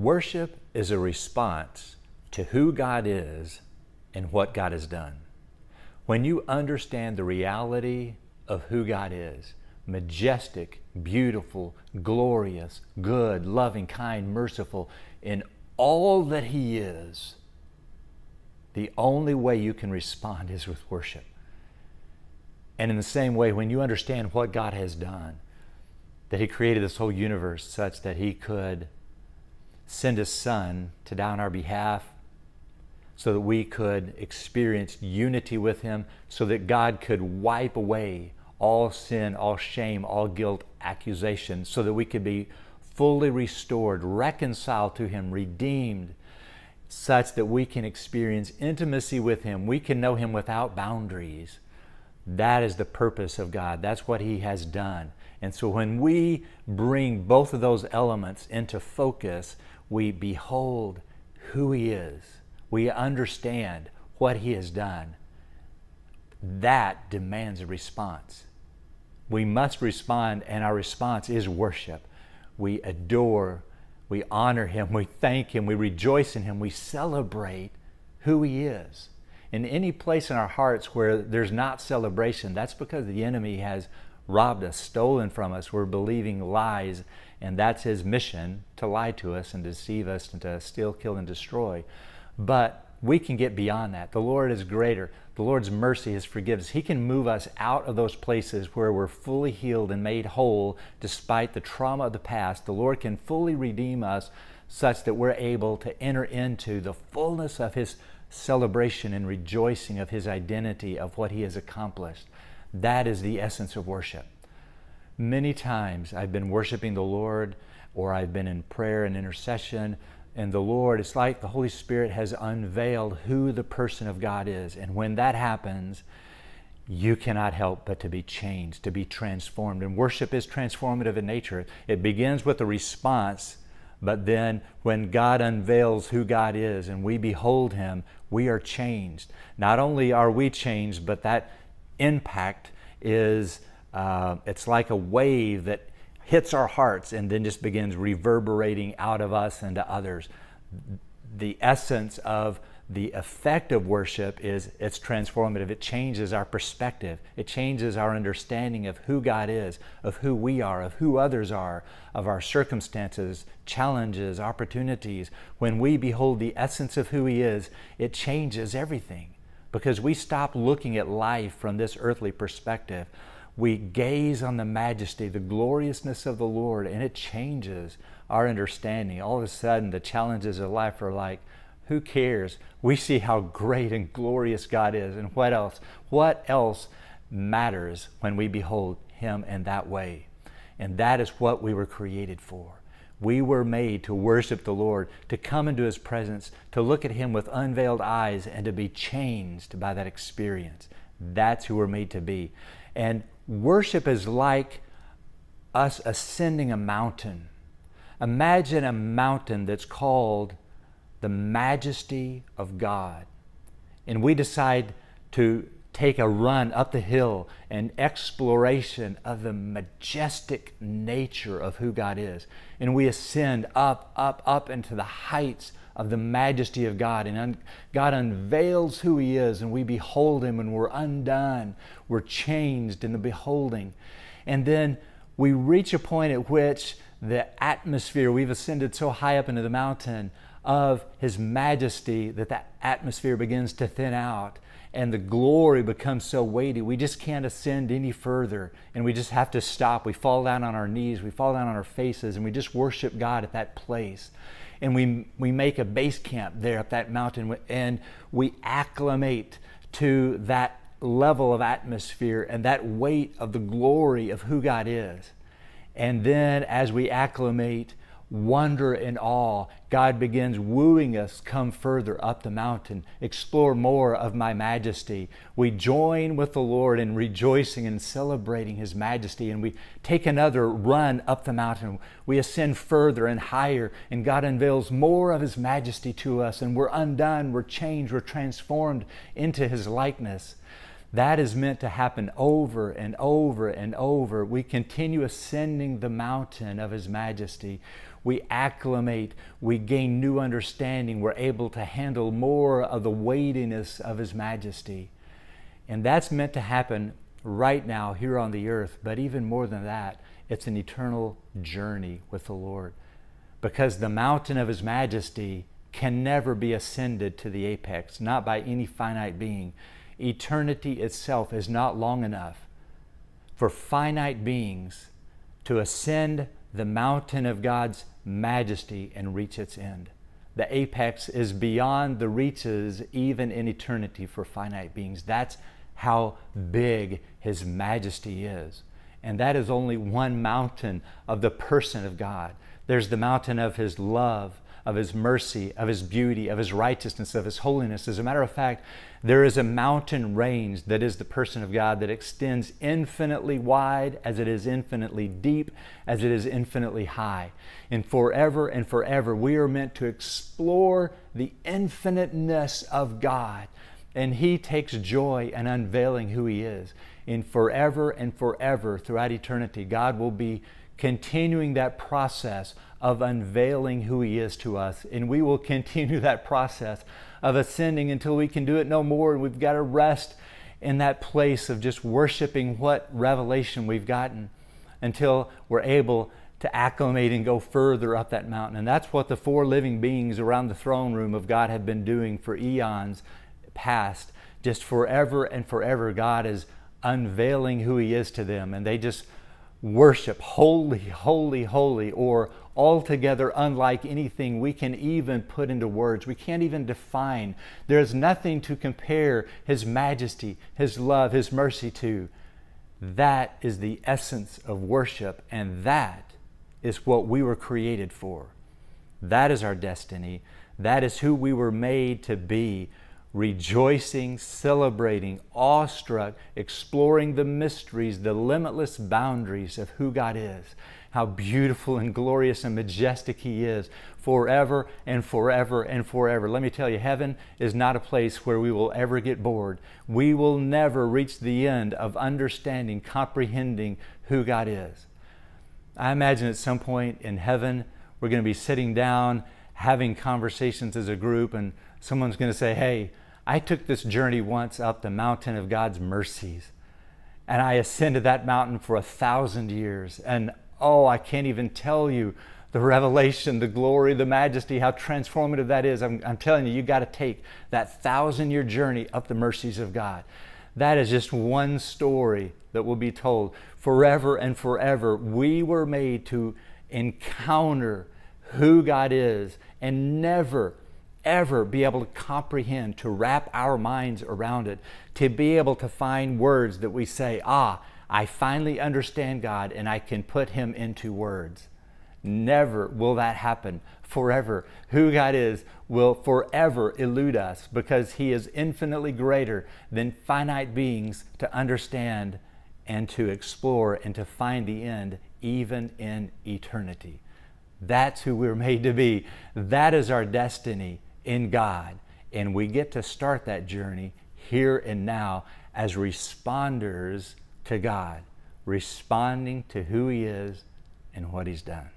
Worship is a response to who God is and what God has done. When you understand the reality of who God is, majestic, beautiful, glorious, good, loving, kind, merciful, in all that He is, the only way you can respond is with worship. And in the same way, when you understand what God has done, that He created this whole universe such that He could send His Son to die on our behalf so that we could experience unity with Him, so that God could wipe away all sin, all shame, all guilt, accusation, so that we could be fully restored, reconciled to Him, redeemed, such that we can experience intimacy with Him. We can know Him without boundaries. That is the purpose of God. That's what He has done. And so when we bring both of those elements into focus, we behold who He is. We understand what He has done. That demands a response. We must respond, and our response is worship. We adore, we honor Him, we thank Him, we rejoice in Him, we celebrate who He is. In any place in our hearts where there's not celebration, that's because the enemy has robbed us, stolen from us. We're believing lies, and that's his mission, to lie to us and deceive us and to steal, kill, and destroy. But we can get beyond that. The Lord is greater. The Lord's mercy, His forgiveness. He can move us out of those places where we're fully healed and made whole despite the trauma of the past. The Lord can fully redeem us such that we're able to enter into the fullness of His celebration and rejoicing of His identity, of what He has accomplished. That is the essence of worship. Many times I've been worshiping the Lord, or I've been in prayer and intercession, and the Lord, it's like the Holy Spirit has unveiled who the person of God is. And when that happens, you cannot help but to be changed, to be transformed. And worship is transformative in nature. It begins with a response, but then when God unveils who God is and we behold Him, we are changed. Not only are we changed, but that impact is, it's like a wave that hits our hearts and then just begins reverberating out of us and to others. The essence of the effect of worship is it's transformative. It changes our perspective. It changes our understanding of who God is, of who we are, of who others are, of our circumstances, challenges, opportunities. When we behold the essence of who He is, it changes everything, because we stop looking at life from this earthly perspective. We gaze on the majesty, the gloriousness of the Lord, and it changes our understanding. All of a sudden, the challenges of life are like, who cares? We see how great and glorious God is, and what else? What else matters when we behold Him in that way? And that is what we were created for. We were made to worship the Lord, to come into His presence, to look at Him with unveiled eyes, and to be changed by that experience. That's who we're made to be. And worship is like us ascending a mountain. Imagine a mountain that's called the majesty of God. And we decide to take a run up the hill, an exploration of the majestic nature of who God is. And we ascend up, up, up into the heights of the majesty of God. And God unveils who He is, and we behold Him, and we're undone. We're changed in the beholding. And then we reach a point at which the atmosphere, we've ascended so high up into the mountain of His majesty that that atmosphere begins to thin out, and the glory becomes so weighty we just can't ascend any further, and we just have to stop. We fall down on our knees, we fall down on our faces, and we just worship God at that place. And we make a base camp there up that mountain, and we acclimate to that level of atmosphere and that weight of the glory of who God is. And then as we acclimate, wonder and awe, God begins wooing us, come further up the mountain, explore more of my majesty. We join with the Lord in rejoicing and celebrating His majesty, and we take another run up the mountain. We ascend further and higher, and God unveils more of His majesty to us, and we're undone, we're changed, we're transformed into His likeness. That is meant to happen over and over and over. We continue ascending the mountain of His majesty. we acclimate, we gain new understanding, we're able to handle more of the weightiness of His majesty. And that's meant to happen right now here on the earth, but even more than that, it's an eternal journey with the Lord. Because the mountain of His majesty can never be ascended to the apex, not by any finite being. Eternity itself is not long enough for finite beings to ascend the mountain of God's majesty and reach its end. The apex is beyond the reaches even in eternity for finite beings. That's how big His majesty is. And that is only one mountain of the person of God. There's the mountain of His love, of His mercy, of His beauty, of His righteousness, of His holiness. As a matter of fact, there is a mountain range that is the person of God that extends infinitely wide as it is infinitely deep, as it is infinitely high. And forever, we are meant to explore the infiniteness of God. And He takes joy in unveiling who He is. And forever, throughout eternity, God will be continuing that process of unveiling who He is to us. And we will continue that process of ascending until we can do it no more. And we've got to rest in that place of just worshiping what revelation we've gotten until we're able to acclimate and go further up that mountain. And that's what the four living beings around the throne room of God have been doing for eons past. Just forever, God is unveiling who He is to them. And they just worship, holy, holy, holy, or altogether unlike anything we can even put into words. We can't even define. There's nothing to compare His majesty, His love, His mercy to. That is the essence of worship, and that is what we were created for. That is our destiny. That is who we were made to be. Rejoicing, celebrating, awestruck, exploring the mysteries, the limitless boundaries of who God is, how beautiful and glorious and majestic He is forever and forever and forever. Let me tell you, heaven is not a place where we will ever get bored. We will never reach the end of understanding, comprehending who God is. I imagine at some point in heaven, we're going to be sitting down, having conversations as a group, and someone's going to say, hey, I took this journey once up the mountain of God's mercies, and I ascended that mountain for 1,000 years. And oh, I can't even tell you the revelation, the glory, the majesty, how transformative that is. I'm telling you, you got to take that 1,000-year journey up the mercies of God. That is just one story that will be told. Forever and forever, we were made to encounter who God is and never ever be able to comprehend, to wrap our minds around it, to be able to find words that we say, I finally understand God and I can put Him into words. Never will that happen. Forever, who God is will forever elude us because He is infinitely greater than finite beings to understand and to explore and to find the end even in eternity. That's who we're made to be. That is our destiny in God. And we get to start that journey here and now as responders to God, responding to who He is and what He's done.